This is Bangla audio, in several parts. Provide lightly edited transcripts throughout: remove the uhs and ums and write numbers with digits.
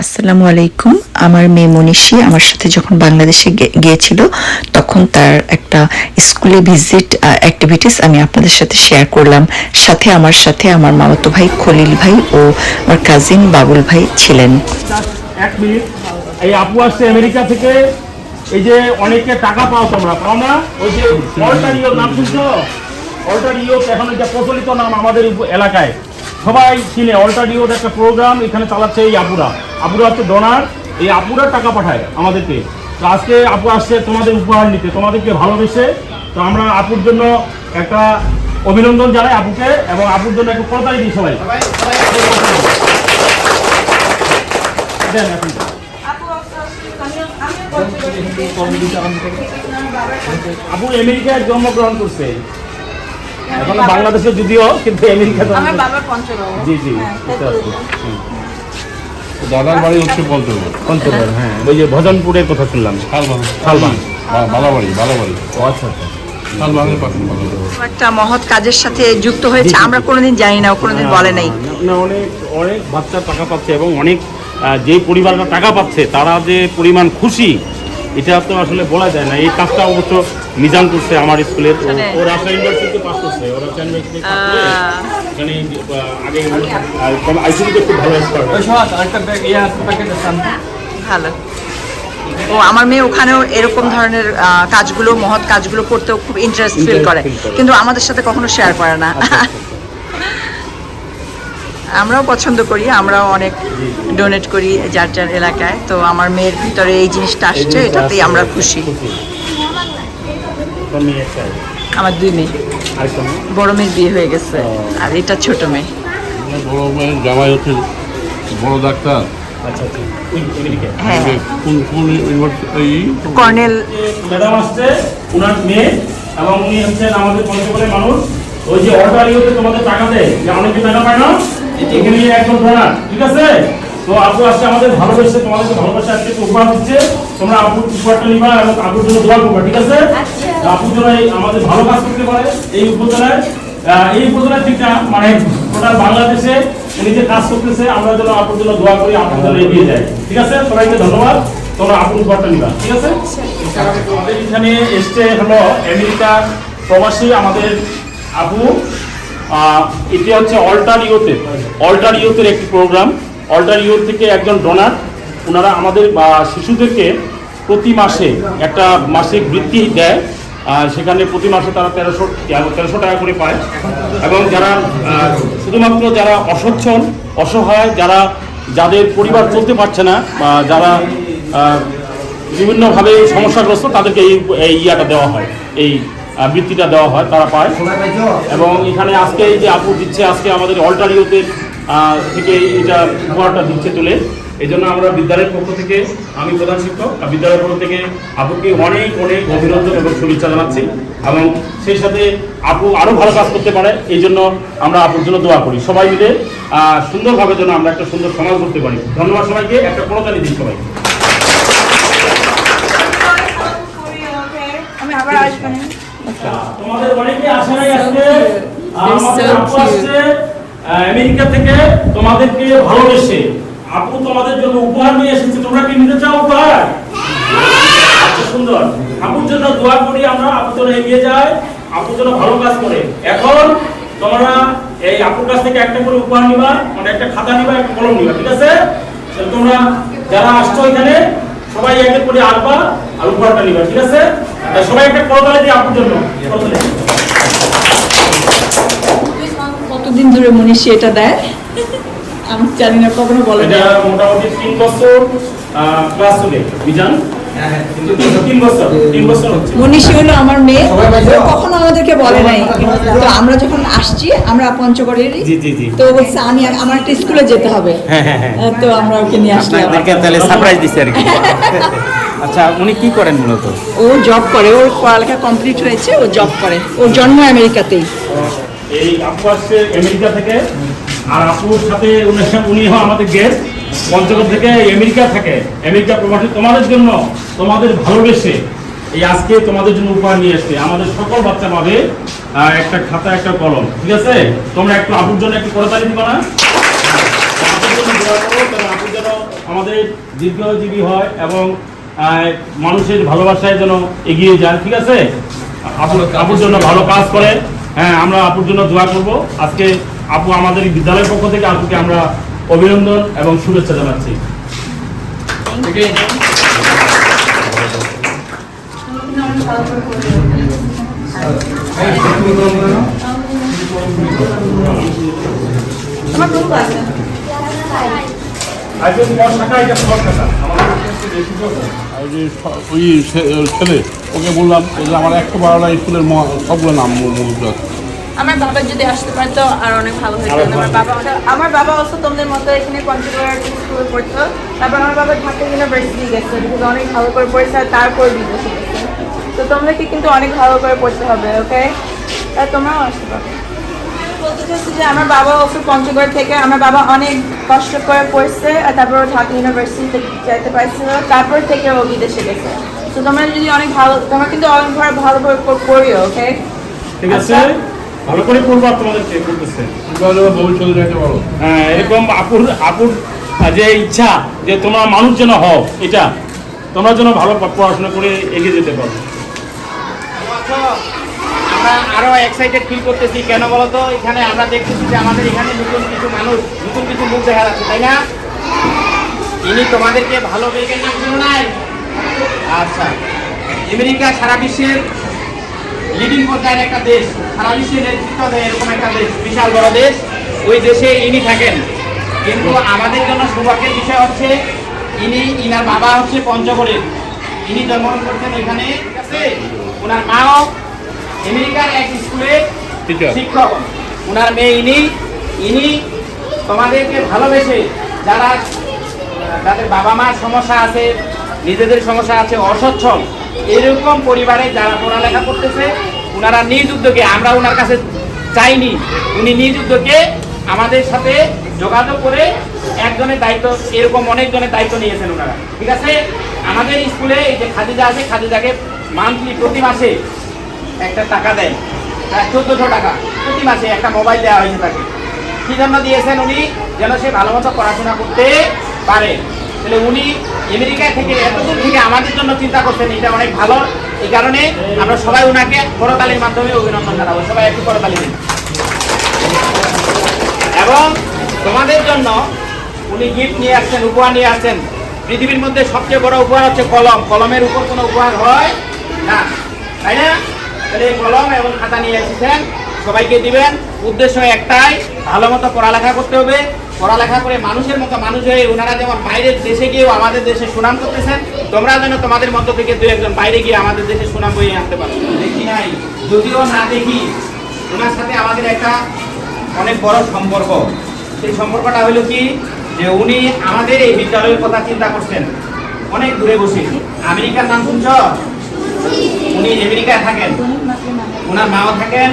আসসালামু আলাইকুম। আমার মেয়ে মনীষী আমার সাথে যখন বাংলাদেশে গিয়েছিল তখন তার একটা স্কুলে ভিজিট অ্যাক্টিভিটিস আমি আপনাদের সাথে শেয়ার করলাম। আমার সাথে আমার মামাতো ভাই খলিল ভাই ও আমার কাজিন বাবুল ভাই ছিলেন। এক মিনিট, এই আপু আসছে আমেরিকা থেকে। এই যে অনেকে টাকা পাও, তোমরা পাও না? ওই যে অল্টার ইয়ো নাম শুনছো? অল্টার ইয়ো এখন এটা প্রচলিত নাম আমাদের এলাকায়, সবাই চিনে। অল্টার ইয়োর একটা প্রোগ্রাম এখানে চালাচ্ছে এই আপুরা। আপুরা হচ্ছে ডোনার, এই আপুরা টাকা পাঠায় আমাদেরকে। তো আজকে আপু আসছে তোমাদের উপহার নিতে, তোমাদেরকে ভালোবেসে। তো আমরা আপুর জন্য একটা অভিনন্দন জানাই আপুকে, এবং আপুর জন্য একটু করতালি দিই সবাই। আপু আমেরিকায় জন্মগ্রহণ করছে, এখন বাংলাদেশে যদিও, কিন্তু আমেরিকা। জি জি, দাদার বাড়ি হচ্ছে পঞ্চগড়। হ্যাঁ, ওই যে ভজনপুরের কথা শুনলাম। শালবান, বালাবাড়ি। আচ্ছা আচ্ছা। শালবানের পাশে একটা মহৎ কাজের সাথে যুক্ত হয়েছে, আমরা কোনোদিন জানি না, কোনোদিন বলে নাই। অনেক অনেক বাচ্চা টাকা পাচ্ছে, এবং অনেক যে পরিবাররা টাকা পাচ্ছে তারা যে পরিমাণ খুশি, এটা তো আসলে বলা যায় না। এই কাজটা অবশ্য মিজান করছে আমার স্কুলের। ওরা ইউনিভার্সিটিতে পাস করছে, ওরা এখানে আগে আইসিটিতে খুব ভালো ভালো। ও আমার মেয়ে ওখানেও এরকম ধরনের কাজগুলো, মহৎ কাজগুলো করতেও খুব ইন্টারেস্ট ফিল করে, কিন্তু আমাদের সাথে কখনো শেয়ার করে না। আমরাও পছন্দ করি, আমরাও অনেক ডোনেট করি যার যার এলাকায়। তো আমার মেয়ের ভিতরে এই জিনিসটা আসছে, এটাতেই আমরা খুশি। আমার দুই মেয়ে, বড় মেয়ের বিয়ে হয়ে গেছে, আর এটা ছোট মেয়ে। বড় মেয়ে জামাই হচ্ছে বড় ডাক্তার। হ্যাঁ, কর্নেল ম্যাডাম আসছে, ওনার মেয়ে, এবং উনি হচ্ছেন আমাদের পঞ্চগড়ের মানুষ। ওই যে অর্ডার ইউতে তোমাদের টাকা দেয়, যে অনেকে টাকা পায় না, এখানে একজন ডোনার, ঠিক আছে? তো আপু আসছে আমাদের ভালোবেসে, তোমাদেরকে ভালোবাসে আজকে উপহার দিচ্ছে। তোমরা আপুর উপহারটা নিবা এবং আপুর জন্য দোয়া করবে, ঠিক আছে? আপুর জন্য আমাদের ভালো কাজ করতে পারে এই উপজেলায়। এই উপজেলার ঠিকটা মানে টোটাল বাংলাদেশে উনি যে কাজ করতেছে, আমরা যেন আপুর জন্য দোয়া করি, আপুর জন্য এগিয়ে যায়, ঠিক আছে? সবাইকে ধন্যবাদ। তোমরা আপুর উপহারটা নিবা, ঠিক আছে? আমাদের এখানে এসছে হলো আমেরিকার প্রবাসী আমাদের আপু। এটি হচ্ছে অল্টার ইউথের একটি প্রোগ্রাম। অল্টার ইউথ থেকে একজন ডোনার, ওনারা আমাদের শিশুদেরকে প্রতি মাসে একটা মাসিক বৃত্তি দেয়। সেখানে প্রতি মাসে তারা 1300 টাকা করে পায়। এবং যারা শুধুমাত্র যারা অসচ্ছল, অসহায়, যাদের পরিবার চলতে পারছে না, যারা বিভিন্নভাবে সমস্যাগ্রস্ত, তাদেরকে এই ইয়াটা দেওয়া হয়, এই বৃত্তিটা দেওয়া হয়, তারা পায়। এবং এখানে আজকে এই যে আপু দিচ্ছে, আজকে আমাদের অল্টার ইউথের থেকে এটা উপহারটা দিচ্ছে তুলে। এই জন্য আমরা বিদ্যালয়ের পক্ষ থেকে, আমি প্রধান শিক্ষক, বিদ্যালয়ের পক্ষ থেকে আপুকে অনেক অনেক অভিনন্দন এবং শুভেচ্ছা জানাচ্ছি। এবং সেই সাথে আপু আরও ভালো কাজ করতে পারে, এই জন্য আমরা আপুর জন্য দোয়া করি। সবাই মিলে সুন্দরভাবে যেন আমরা একটা সুন্দর সমাজ করতে পারি। ধন্যবাদ সবাইকে, একটা করতালি দিই সবাই। তোমাদের অনেকে আসে নাই আজকে, আমেরিকা থেকে তোমাদেরকে ভালোবেসে আপু তোমাদের জন্য উপহার নিয়ে এসেছে। তোমরা কি নিতে চাও উপহার? আচ্ছা, সুন্দর। আপুর জন্য দোয়া করি আমরা, আপুর জন্য এগিয়ে যায়, আপুর জন্য ভালো কাজ করে। এখন তোমরা এই আপুর কাছ থেকে একটা করে উপহার নিবা, মানে একটা খাতা নিবা, একটা কলম নিবা, ঠিক আছে? তোমরা যারা আসছো এখানে সবাই একটা করে আঁকবা আর উপহারটা নিবা, ঠিক আছে? সবাই একটা করতালি দিই আপুর জন্য। কতদিন ধরে মনীষী এটা দেয় আমি জানি না, কখনো বলে না। এটা মোটামুটি 3 বছর ক্লাস চলে বিজান। 3 বছর হচ্ছে। মনীষী হলো আমার মেয়ে, কখনো আমাদেরকে বলে নাই। তো আমরা যখন আসছি, আমরা পঞ্চগড়েরই, তো বলছে আমি আমার একটা স্কুলে যেতে হবে। তো আমরা ওকে নিয়ে আসলাম, তাহলে সারপ্রাইজ দিছে আর কি। আচ্ছা, উনি কি করেন মূলত? ও জব করে, ওর পড়ালেখা কমপ্লিট হয়েছে, ও জব করে। ওর জন্ম আমেরিকাতেই। এই আপু আসছে আমেরিকা থেকে, আর আপুর সাথে উনি আমাদের গেস্ট পঞ্চগড় থেকে, আমেরিকা থেকে, আমেরিকা প্রবাসী। তোমাদের জন্য, তোমাদের ভালোবেসে এই আজকে তোমাদের জন্য উপহার নিয়ে এসছে। আমাদের সকল বাচ্চা পাবে একটা খাতা, একটা কলম, ঠিক আছে? তোমরা একটু আপুর জন্য একটু করতালি দিবা না? আপুর জন্য দোয়া করো, আপুর জন্য আমাদের দীর্ঘজীবী হয় এবং মানুষের ভালোবাসায় যেন এগিয়ে যায়, ঠিক আছে? আপুর জন্য ভালো কাজ করে। হ্যাঁ, আমরা আপুর জন্য দোয়া করব। আজকে আপু আমাদের বিদ্যালয়ের পক্ষ থেকে আপুকে আমরা অভিনন্দন এবং শুভেচ্ছা জানাচ্ছি। ওই ছেলে ওকে বললাম যে আমার 112টা স্কুলের সবগুলো নাম মুখস্থ আছে। আমার বাবা যদি আসতে পারতো আর অনেক ভালো হতো। আমার বাবা অবশ্য তোমাদের মতো এখানে পঞ্চগড় স্কুলে পড়তো। তারপর আমার বাবা ঢাকা ইউনিভার্সিটি গেছে, বিকজ অনেক ভালো করে পড়েছে আর তারপর বিদেশে গেছে। তো তোমাদেরকে কিন্তু অনেক ভালো করে পড়তে হবে, ওকে? তাই তোমরাও আসতে পারবে। বলতে চাচ্ছি যে আমার বাবা অবশ্য পঞ্চগড় থেকে, আমার বাবা অনেক কষ্ট করে পড়ছে আর তারপর ঢাকা ইউনিভার্সিটিতে যাইতে পারছিল, তারপর থেকে ও বিদেশে গেছে। তো তোমরা যদি অনেক ভালো, তোমরা কিন্তু অনেক ভালোভাবে পড়িও, ওকে? ঠিক আছে, ভালো করে পড়বা, তোমাদেরকে বলতেছে ভবিষ্যতে যাইতে পারো। হ্যাঁ, এরকম আপুর যে ইচ্ছা যে তোমরা মানুষ যেন হও, এটা তোমরা যেন ভালো পড়াশোনা করে এগিয়ে যেতে পারো। আমরা আরো এক্সাইটেড ফিল করতেছি, কেন বলতো? এখানে আমরা দেখতেছি যে আমাদের এখানে নতুন কিছু মানুষ, নতুন কিছু মুখ দেখা যাচ্ছে, তাই না? ইনি তোমাদেরকে ভালো বেগের নাম শুনো নাই? আচ্ছা, আমেরিকা সারা বিশ্বের লিডিং পর্যায়ের একটা দেশ, সারা বিশ্বের নেতৃত্ব দেয় এরকম একটা দেশ, বিশাল বড় দেশ। ওই দেশে ইনি থাকেন, কিন্তু আমাদের জন্য সৌভাগ্যের বিষয় হচ্ছে ইনার বাবা হচ্ছে পঞ্চগড়ের, ইনি জন্মগ্রহণ করছেন এখানে, ঠিক আছে? ওনার মাও আমেরিকার এক স্কুলে শিক্ষক, ওনার মেয়ে ইনি তোমাদেরকে ভালোবেসে, যাদের বাবা মার সমস্যা আছে, নিজেদের সমস্যা আছে, অসচ্ছল এরকম পরিবারে যারা পড়ালেখা করতেছে, ওনারা নিজ উদ্যোগে, আমরা ওনার কাছে চাইনি, উনি নিজ উদ্যোগে আমাদের সাথে যোগাযোগ করে একজনের দায়িত্ব, এরকম অনেকজনের দায়িত্ব নিয়েছেন ওনারা, ঠিক আছে? আমাদের স্কুলে এই যে খাদিজা আছে, খাদিজাকে মান্থলি প্রতি মাসে একটা টাকা দেয়, 1400 টাকা প্রতি মাসে একটা মোবাইল দেওয়া হয়েছে তাকে। কি জন্য দিয়েছেন? উনি যেন সে ভালো মতো পড়াশোনা করতে পারে। তাহলে উনি আমেরিকা থেকে এতদূর থেকে আমাদের জন্য চিন্তা করছেন, এটা অনেক ভালো। এই কারণে আমরা সবাই ওনাকে করতালির মাধ্যমে অভিনন্দন জানাবো। সবাই একটু করতালি দিন। এবং তোমাদের জন্য উনি গিফট নিয়ে আসছেন, উপহার নিয়ে আসছেন। পৃথিবীর মধ্যে সবচেয়ে বড় উপহার হচ্ছে কলম। কলমের উপর কোনো উপহার হয় না, তাই না? তাহলে কলম এবং খাতা নিয়ে এসেছেন, সবাইকে দিবেন। উদ্দেশ্য একটাই, ভালো মতো পড়ালেখা করতে হবে। পড়ালেখা করে মানুষের মতো মানুষ হয়ে, ওনারা যেমন বাইরের দেশে গিয়েও আমাদের দেশে সুনাম করতেছেন, তোমরা যেন তোমাদের মধ্য থেকে দু একজন বাইরে গিয়ে আমাদের দেশে সুনাম বইয়ে আনতে পারো। দেখি নাই, যদিও না দেখি, ওনার সাথে আমাদের একটা অনেক বড় সম্পর্ক। সেই সম্পর্কটা হলো কি, যে উনি আমাদের এই বিদ্যালয়ের কথা চিন্তা করছেন অনেক দূরে বসে। আমেরিকার নাম শুনছ? উনি আমেরিকায় থাকেন, ওনার মাও থাকেন।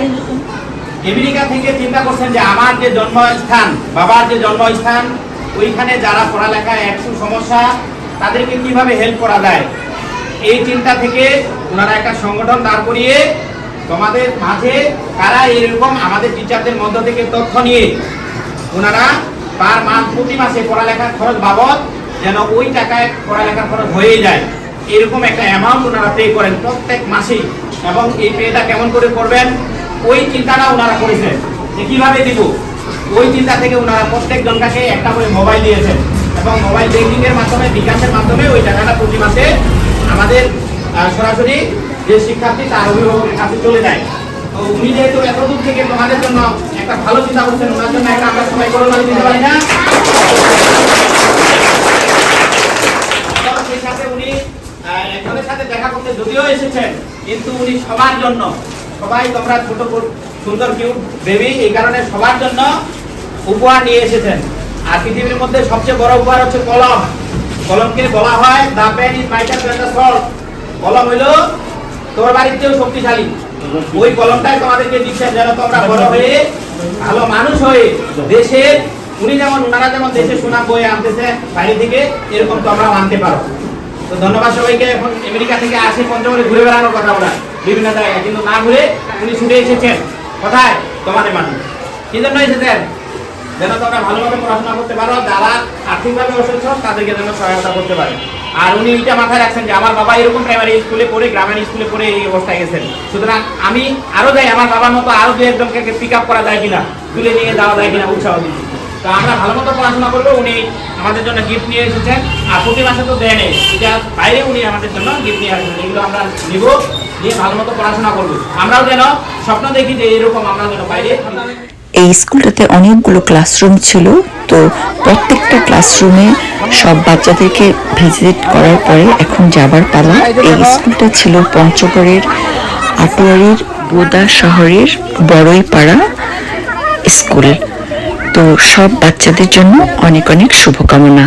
আমেরিকা থেকে চিন্তা করছেন যে আমার যে জন্মস্থান, বাবার যে জন্মস্থান, ওইখানে যারা পড়ালেখায় একটু সমস্যা, তাদেরকে কিভাবে হেল্প করা যায়, এই চিন্তা থেকে ওনারা একটা সংগঠন দাঁড় করিয়ে তোমাদের মাঝে কারা এরকম আমাদের টিচারদের মধ্য থেকে তথ্য নিয়ে ওনারা পার মান্থ প্রতি মাসে পড়ালেখার খরচ বাবদ যেন ওই টাকায় পড়ালেখার খরচ হয়ে যায়, এরকম একটা অ্যামাউন্ট ওনারা পে করেন প্রত্যেক মাসেই। এবং এই পেটা কেমন করে করবেন, ওই চিন্তাটা ওনারা করেছেন যে কিভাবে দিব। ওই চিন্তা থেকে ওনারা প্রত্যেক জনকে একটা করে মোবাইল দিয়েছেন, এবং মোবাইল ব্যাংকিং এর মাধ্যমে, বিকাশের মাধ্যমে ওই টাকাটা প্রতি মাসে আমাদের সরাসরি যে শিক্ষার্থী তার অভিভাবকের কাছে চলে যায়। তো উনি যেহেতু এত দূর থেকে তোমাদের জন্য একটা ভালো চিন্তা করছেন, ওনার জন্য একটা আমরা সবাই করোনা দিতে পারি না? সেই সাথে উনি একজনের সাথে দেখা করতে যদিও এসেছেন, কিন্তু উনি সবার জন্য, সবাই তোমরা ছোট সুন্দর কিউট বেবি, এই কারণে সবার জন্য উপহার নিয়ে এসেছেন। আর পৃথিবীর মধ্যে সবচেয়ে বড় উপহার হচ্ছে কলম। কলমকে বলা হয় the pen is mightier than the salt. কলম হলো তোর বাড়িতেও শক্তিশালী। ওই কলমটাই তোমাদেরকে দিচ্ছেন যেন তোমরা বড় হয়ে ভালো মানুষ হয়ে দেশের, ওনারা যেমন দেশের সুনাম বয়ে আনতেছে বাইরে থেকে, এরকম তোমরাও আনতে পারো। তো ধন্যবাদ সবাইকে। এখন আমেরিকা থেকে আসে পঞ্চগড়ে ঘুরে বেড়ানোর কথা বলা বিভিন্ন জায়গায়, কিন্তু না ঘুরে উনি ছুটে এসেছেন কোথায়? তোমাদের মানুষ। কি জন্য এসেছেন? যেন তোমরা ভালোভাবে পড়াশোনা করতে পারো, যারা আর্থিকভাবে অসচ্ছল তাদেরকে যেন সহায়তা করতে পারে। আর উনি এটা মাথায় রাখছেন যে আমার বাবা এরকম প্রাইমারি স্কুলে পড়ে, গ্রামের স্কুলে পড়ে এই অবস্থায় গেছেন, সুতরাং আমি আরো যাই, আমার বাবার মতো আরো দু একজনকে পিক আপ করা যায় কিনা, তুলে নিয়ে যাওয়া যায় কিনা, উৎসাহ দিচ্ছি। তো আমরা ভালো মতো পড়াশোনা করবো। উনি আমাদের জন্য গিফট নিয়ে এসেছেন, আর প্রতি মাসে তো দেয় নেই, এটা বাইরে উনি আমাদের জন্য গিফট নিয়ে আসবেন। এগুলো আমরা নিব, নিয়ে ভালো মতো পড়াশোনা করবো। আমরাও যেন স্বপ্ন দেখি যে এরকম আমরা যেন বাইরে। এই স্কুলটাতে অনেকগুলো ক্লাসরুম ছিল, তো প্রত্যেকটা ক্লাসরুমে সব বাচ্চাদেরকে ভিজিট করার পরে এখন যাবার পালা। এই স্কুলটা ছিল পঞ্চগড়ের আটোয়ারির বোদা শহরের বড়ইপাড়া স্কুল। তো সব বাচ্চাদের জন্য অনেক অনেক শুভকামনা।